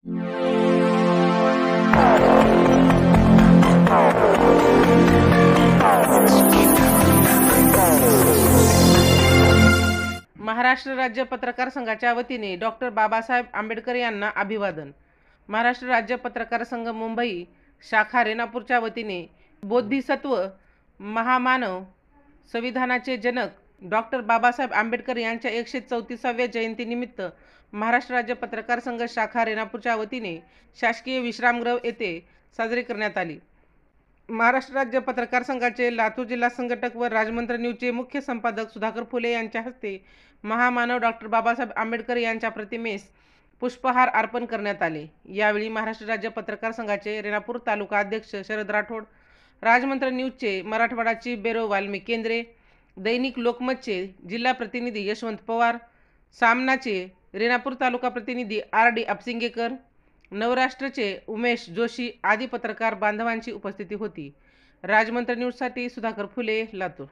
महाराष्ट्र राज्य पत्रकार संघाच्या वतीने डॉक्टर बाबासाहेब आंबेडकर यांना अभिवादन. महाराष्ट्र राज्य पत्रकार संघ मुंबई शाखा रेणापूरच्या वतीने बोधिसत्व महामानव संविधानाचे जनक डॉक्टर बाबासाहेब आंबेडकर यांच्या 134व्या जयंतीनिमित्त महाराष्ट्र राज्य पत्रकार संघ शाखा रेणापूरच्या वतीने शासकीय विश्रामगृह येथे साजरी करण्यात आली. महाराष्ट्र राज्य पत्रकार संघाचे लातूर जिल्हा संघटक व राजमंत्र न्यूजचे मुख्य संपादक सुधाकर फुले यांच्या हस्ते महामानव डॉक्टर बाबासाहेब आंबेडकर यांच्या प्रतिमेस पुष्पहार अर्पण करण्यात आले. यावेळी महाराष्ट्र राज्य पत्रकार संघाचे रेणापूर तालुका अध्यक्ष शरद राठोड, राजमंत्र न्यूजचे मराठवाडाची बेरो वाल्मिक केंद्रे, दैनिक लोकमतचे जिल्हा प्रतिनिधी यशवंत पवार, सामनाचे रेणापूर तालुका प्रतिनिधी RD अपसिंगेकर, नवराष्ट्रचे उमेश जोशी आदी पत्रकार बांधवांची उपस्थिती होती. राजमंत्र न्यूजसाठी सुधाकर फुले, लातूर.